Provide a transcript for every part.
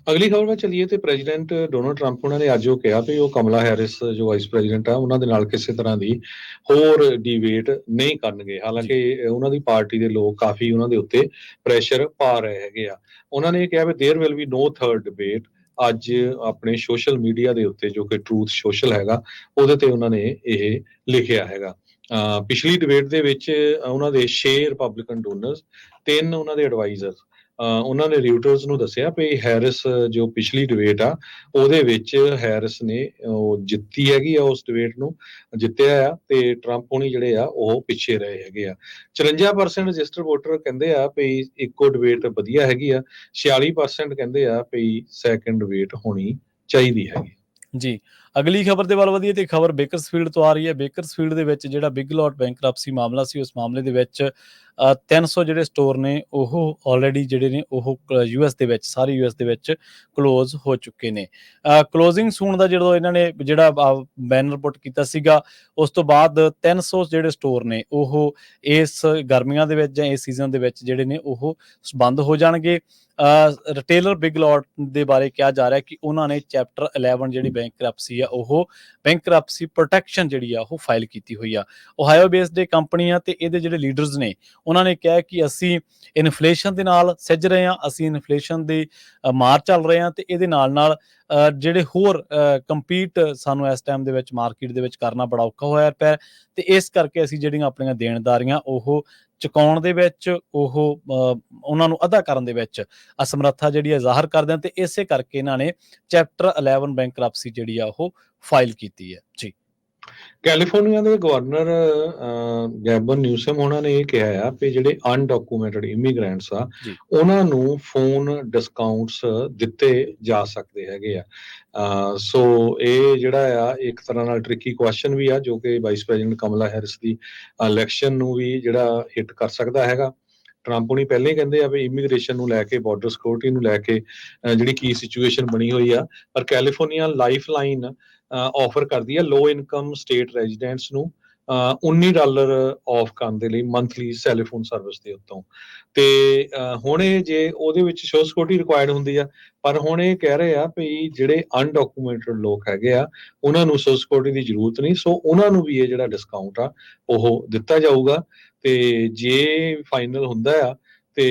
ਅਗਲੀ ਖਬਰ ਵੱਲ ਚੱਲੀਏ ਤੇ ਪ੍ਰੈਜ਼ੀਡੈਂਟ ਡੋਨਾਲਡ ਟਰੰਪ ਉਹਨਾਂ ਨੇ ਅੱਜ ਉਹ ਕਿਹਾ ਵੀ ਉਹ ਕਮਲਾ ਹੈਰਿਸ ਜੋ ਵਾਈਸ ਪ੍ਰੈਜ਼ੀਡੈਂਟ ਆ ਉਹਨਾਂ ਦੇ ਨਾਲ ਕਿਸੇ ਤਰ੍ਹਾਂ ਦੀ ਹੋਰ ਡਿਬੇਟ ਨਹੀਂ ਕਰਨਗੇ। ਜੀ ਹਾਲਾਂਕਿ ਉਹਨਾਂ ਦੀ ਪਾਰਟੀ ਦੇ ਲੋਕ ਕਾਫੀ ਉਹਨਾਂ ਦੇ ਉੱਤੇ ਪ੍ਰੈਸ਼ਰ ਪਾ ਰਹੇ ਹੈਗੇ ਆ। ਉਹਨਾਂ ਨੇ ਇਹ ਕਿਹਾ ਵੀ there will be no third debate. ਅੱਜ ਆਪਣੇ ਸੋਸ਼ਲ ਮੀਡੀਆ ਦੇ ਉੱਤੇ ਜੋ ਕਿ ਟਰੂਥ ਸੋਸ਼ਲ ਹੈਗਾ ਉਹਦੇ ਤੇ ਉਹਨਾਂ ਨੇ ਇਹ ਲਿਖਿਆ ਹੈਗਾ। ਪਿਛਲੀ ਡਿਬੇਟ ਦੇ ਵਿੱਚ ਉਹਨਾਂ ਦੇ 6 ਰਿਪਬਲਿਕਨ ਡੋਨਰਸ, 3 ਉਹਨਾਂ ਦੇ ਐਡਵਾਈਜ਼ਰ, ਉਹਨਾਂ ਨੇ ਰਿਊਟਰਸ ਨੂੰ ਦੱਸਿਆ ਵੀ ਹੈਰਿਸ ਜੋ ਪਿਛਲੀ ਡਿਬੇਟ ਆ ਉਹਦੇ ਵਿੱਚ ਹੈਰਿਸ ਨੇ ਉਹ ਜਿੱਤੀ ਹੈਗੀ ਆ, ਉਸ ਡਿਬੇਟ ਨੂੰ ਜਿੱਤਿਆ ਆ ਤੇ ਟਰੰਪ ਹੋਣੀ ਜਿਹੜੇ ਆ ਉਹ ਪਿੱਛੇ ਰਹੇ ਹੈਗੇ ਆ। 54% ਰਜਿਸਟਰ ਵੋਟਰ ਕਹਿੰਦੇ ਆ ਵੀ ਇੱਕੋ ਡਿਬੇਟ ਵਧੀਆ ਹੈਗੀ ਆ, 46% ਕਹਿੰਦੇ ਆ ਵੀ ਸੈਕੰਡ ਡਿਬੇਟ ਹੋਣੀ ਚਾਹੀਦੀ ਹੈਗੀ। ਜੀ ਅਗਲੀ ਖਬਰ ਦੇ ਵੱਲ ਵਧੀਏ ਤੇ ਖਬਰ ਬੇਕਰਸਫੀਲਡ ਤੋਂ ਆ ਰਹੀ ਹੈ। ਬੇਕਰਸਫੀਲਡ ਦੇ ਵਿੱਚ ਜਿਹੜਾ ਬਿਗ ਲੋਟ ਬੈਂਕਰਪਸੀ ਮਾਮਲਾ ਸੀ, ਉਸ ਮਾਮਲੇ ਦੇ ਵਿੱਚ 300 ਜਿਹੜੇ ਸਟੋਰ ਨੇ ਉਹ ਆਲਰੇਡੀ ਜਿਹੜੇ ਨੇ ਉਹ ਯੂਐਸ ਦੇ ਵਿੱਚ, ਸਾਰੇ ਯੂਐਸ ਦੇ ਵਿੱਚ ਕਲੋਜ਼ ਹੋ ਚੁੱਕੇ ਨੇ। ਕਲੋਜ਼ਿੰਗ ਸੂਨ ਦਾ ਜਦੋਂ ਇਹਨਾਂ ਨੇ ਜਿਹੜਾ ਬੈਨਰ ਪੁੱਟ ਕੀਤਾ ਸੀਗਾ, ਉਸ ਤੋਂ ਬਾਅਦ 300 ਜਿਹੜੇ ਸਟੋਰ ਨੇ ਉਹ ਇਸ ਗਰਮੀਆਂ ਦੇ ਵਿੱਚ ਜਾਂ ਇਸ ਸੀਜ਼ਨ ਦੇ ਵਿੱਚ ਜਿਹੜੇ ਨੇ ਉਹ ਬੰਦ ਹੋ ਜਾਣਗੇ। ਰਿਟੇਲਰ ਬਿਗ ਲੋਟ ਦੇ ਬਾਰੇ ਕਿਹਾ ਜਾ ਰਿਹਾ ਕਿ ਉਹਨਾਂ ਨੇ ਚੈਪਟਰ 11 ਜਿਹੜੀ ਬੈਂਕਰਪਸੀ ਆ ਉਹ ਬੈਂਕਰਪਸੀ ਪ੍ਰੋਟੈਕਸ਼ਨ ਜਿਹੜੀ ਆ ਉਹ ਫਾਈਲ ਕੀਤੀ ਹੋਈ ਆ। ਓਹਾਇਓ ਬੇਸਡ ਕੰਪਨੀ ਆ ਤੇ ਇਹਦੇ ਜਿਹੜੇ ਲੀਡਰਸ ਨੇ ਉਹਨਾਂ ਨੇ ਕਿਹਾ ਕਿ ਅਸੀਂ ਇਨਫਲੇਸ਼ਨ ਦੇ ਨਾਲ ਸਿੱਝ ਰਹੇ ਹਾਂ, ਅਸੀਂ ਇਨਫਲੇਸ਼ਨ ਦੇ ਮਾਰ ਚੱਲ ਰਹੇ ਹਾਂ ਤੇ ਇਹਦੇ ਨਾਲ ਨਾਲ ਜਿਹੜੇ ਹੋਰ ਕੰਪੀਟ ਸਾਨੂੰ ਇਸ ਟਾਈਮ ਦੇ ਵਿੱਚ ਮਾਰਕੀਟ ਦੇ ਵਿੱਚ ਕਰਨਾ ਬੜਾ ਔਖਾ ਹੋਇਆ ਪਿਆ ਤੇ ਇਸ ਕਰਕੇ ਅਸੀਂ ਜਿਹੜੀਆਂ ਆਪਣੀਆਂ ਦੇਣਦਾਰੀਆਂ ਉਹ ਚੁਕਾਉਣ ਦੇ ਵਿੱਚ ਉਹਨਾਂ ਨੂੰ ਅਦਾ ਕਰਨ ਦੇ ਵਿੱਚ ਅਸਮਰੱਥਾ ਜਿਹੜੀ ਹੈ ਜ਼ਾਹਰ ਕਰਦੇ ਹਨ ਤੇ ਇਸੇ ਕਰਕੇ ਇਹਨਾਂ ਨੇ ਚੈਪਟਰ 11 ਬੈਂਕਰਪਸੀ ਜਿਹੜੀ ਆ ਉਹ ਫਾਈਲ ਕੀਤੀ ਹੈ। ਜੀ ਕੈਲੀਫੋਰਨੀਆ ਦੇ ਗਵਰਨਰ ਗੈਬਨ ਨਿਊਸਮ ਉਹਨਾਂ ਨੇ ਇਹ ਕਿਹਾ ਆ ਵੀ ਜਿਹੜੇ ਅਨਡਾਕੂਮੈਂਟਡ ਇਮੀਗ੍ਰੈਂਟਸ ਆ ਉਹਨਾਂ ਨੂੰ ਫੋਨ ਡਿਸਕਾਊਂਟਸ ਦਿੱਤੇ ਜਾ ਸਕਦੇ ਹੈਗੇ ਆ। ਸੋ ਇਹ ਜਿਹੜਾ ਆ ਇੱਕ ਤਰ੍ਹਾਂ ਨਾਲ ਟ੍ਰਿਕੀ ਕੁਐਸਚਨ ਵੀ ਆ ਜੋ ਕਿ ਵਾਈਸ ਪ੍ਰੈਜ਼ੀਡੈਂਟ ਕਮਲਾ ਹੈਰਿਸ ਦੀ ਇਲੈਕਸ਼ਨ ਨੂੰ ਵੀ ਜਿਹੜਾ ਹਿੱਟ ਕਰ ਸਕਦਾ ਹੈਗਾ। ਟਰੰਪ ਹੁਣੀ ਪਹਿਲਾਂ ਹੀ ਕਹਿੰਦੇ ਆ ਵੀ ਇਮੀਗ੍ਰੇਸ਼ਨ ਨੂੰ ਲੈ ਕੇ, ਬਾਰਡਰ ਸਿਕਿਉਰਿਟੀ ਨੂੰ ਲੈ ਕੇ ਜਿਹੜੀ ਕੀ ਸਿਚੁਏਸ਼ਨ ਬਣੀ ਹੋਈ ਆ, ਪਰ ਕੈਲੀਫੋਰਨੀਆ ਲਾਈਫ ਲਾਈਨ ਆਫਰ ਕਰਦੀ ਹੈ ਲੋ ਇਨਕਮ ਸਟੇਟ ਰੈਜ਼ੀਡੈਂਟਸ ਨੂੰ $19 ਆਫ ਕਰਨ ਦੇ ਲਈ ਮੰਥਲੀ ਸੈਲੀਫੋਨ ਸਰਵਿਸ ਦੇ ਉੱਤੋਂ। ਤੇ ਹੁਣ ਇਹ ਜੇ ਉਹਦੇ ਵਿੱਚ ਸ਼ੋ ਸਿਕਿਉਰਿਟੀ ਰਿਕੁਆਇਰਡ ਹੁੰਦੀ ਆ, ਪਰ ਹੁਣ ਇਹ ਕਹਿ ਰਹੇ ਆ ਵੀ ਜਿਹੜੇ ਅਨਡਾਕੂਮੈਂਟਡ ਲੋਕ ਹੈਗੇ ਆ ਉਹਨਾਂ ਨੂੰ ਸ਼ੋ ਸਿਕਿਉਰਿਟੀ ਦੀ ਜ਼ਰੂਰਤ ਨਹੀਂ, ਸੋ ਉਹਨਾਂ ਨੂੰ ਵੀ ਇਹ ਜਿਹੜਾ ਡਿਸਕਾਊਂਟ ਆ ਉਹ ਦਿੱਤਾ ਜਾਊਗਾ। ਤੇ ਜੇ ਫਾਈਨਲ ਹੁੰਦਾ ਆ ਤੇ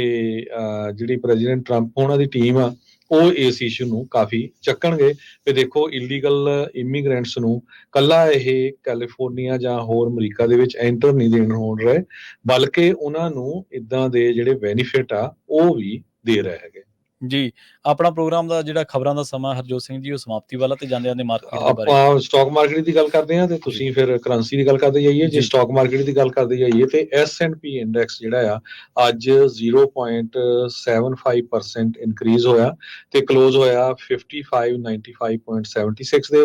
ਜਿਹੜੀ ਪ੍ਰੈਜ਼ੀਡੈਂਟ ਟਰੰਪ ਉਹਨਾਂ ਦੀ ਟੀਮ ਆ ਉਹ ਇਸ ਇਸ਼ੂ ਨੂੰ ਕਾਫੀ ਚੱਕਣਗੇ ਤੇ ਦੇਖੋ ਇਲੀਗਲ ਇਮੀਗ੍ਰੈਂਟਸ ਨੂੰ ਕੱਲਾ ਇਹ ਕੈਲੀਫੋਰਨੀਆ ਜਾਂ ਹੋਰ ਅਮਰੀਕਾ ਦੇ ਵਿੱਚ ਐਂਟਰ ਨਹੀਂ ਦੇਣ ਹੋਣ ਰਹੇ, ਬਲਕਿ ਉਹਨਾਂ ਨੂੰ ਇਦਾਂ ਦੇ ਜਿਹੜੇ ਬੈਨੀਫਿਟ ਆ ਉਹ ਵੀ ਦੇ ਰਹੇ ਹੈਗੇ। ਜੀ ਆਪਣਾ ਪ੍ਰੋਗਰਾਮ ਦਾ ਜਿਹੜਾ ਖਬਰਾਂ ਦਾ ਸਮਾਂ ਹਰਜੋਤ ਸਿੰਘ ਜੀ ਉਹ ਸਮਾਪਤੀ ਵਾਲਾ ਤੇ ਜਾਂਦੇ ਜਾਂਦੇ ਮਾਰਕੀਟ ਦੇ ਬਾਰੇ ਆਪਾਂ ਸਟਾਕ ਮਾਰਕੀਟ ਦੀ ਗੱਲ ਕਰਦੇ ਹਾਂ ਤੇ ਤੁਸੀਂ ਫਿਰ ਕਰੰਸੀ ਦੀ ਗੱਲ ਕਰਦੇ ਜਾਈਏ। ਜੇ ਸਟਾਕ ਮਾਰਕੀਟ ਦੀ ਗੱਲ ਕਰਦੇ ਜਾਈਏ ਤੇ S&P ਇੰਡੈਕਸ ਜਿਹੜਾ ਆ ਅੱਜ 0.75% ਇਨਕਰੀਜ਼ ਹੋਇਆ ਤੇ ਕਲੋਜ਼ ਹੋਇਆ 5595.76 ਦੇ